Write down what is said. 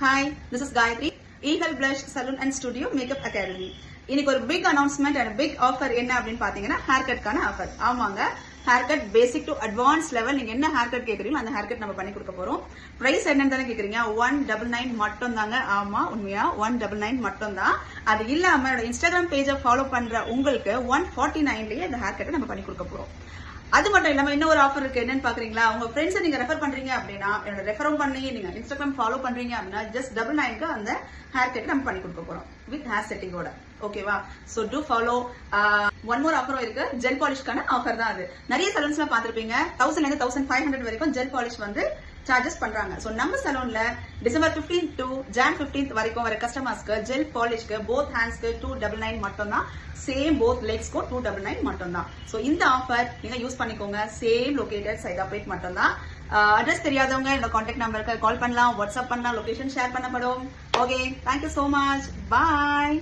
Hi, this is Gayatri, Eagle Blush Salon and Studio Makeup Academy. இன்னைக்கு ஒரு big announcement and big offer என்ன அப்படின்னு பாத்தீங்கன்னா hair கட்கான ஆஃபர். ஆமாங்க, haircut basic to advance level நீங்க என்ன ஹேர் கட் கேக்குறீங்களோ அந்த ஹேர் கட் நம்ம பண்ணி கொடுக்க போறோம். பிரைஸ் என்னன்னு தானே கேக்குறீங்க? 199 மட்டும் தாங்க. ஆமா, உண்மையா 199 மட்டும் தான். அது இல்லாம என்னோட இன்ஸ்டாகிராம் பேஜை ஃபாலோ பண்ற உங்களுக்கு 149லயே இந்த ஹேர் கட்டை நம்ம பண்ணி கொடுக்க போறோம். அது மட்டும் இல்லாம இன்னொரு ஆஃபர் இருக்கு. என்னன்னு பாக்குறீங்களா? உங்க ஃப்ரெண்ட்ஸ் நீங்க ரெஃபர் பண்றீங்க அப்படின்னா, என்னோட ரெஃபரும் பண்ணி நீங்க இன்ஸ்டாகிராம் ஃபாலோ பண்றீங்க அப்படின்னா ஜஸ்ட் 99க்கு அந்த ஹேர் கட் நம்ம பண்ணி கொடுக்க போறோம் வித் ஹேர் செட்டிங்கோட. ஓகேவா? So do follow. One more ஆஃபரும் இருக்கு. ஜெல் பாலிஷ்க்கான ஆஃபர் தான் அது. நிறைய சலூன்ஸ்ல பாத்திருப்பீங்க 1000 இருந்து 1500 வரைக்கும் ஜெல் பாலிஷ் வந்து சார்ஜஸ் பண்றாங்க. சோ நம்ம சலூன்ல டிசம்பர் 15 டு ஜான் 15 வரைக்கும் வர கஸ்டமர்ஸ்க்கு ஜெல் பாலிஷ்க்கு போத் ஹேண்ட்ஸ்க்கு 299 மட்டும் தான். சேம் போத் லெக்ஸ்க்கும் 299 மட்டும் தான். சோ இந்த ஆஃபர் நீங்க யூஸ் பண்ணிக்கோங்க. சேம் லொகேட்டட் சைதாப்பேட் மட்டும் தான். அட்ரஸ் தெரியாதவங்க என்னோட கான்டாக்ட் நம்பருக்கு கால் பண்ணலாம், வாட்ஸ்அப் பண்ணலாம், லொகேஷன் ஷேர் பண்ணப்படும். Okay, thank you so much. பாய்.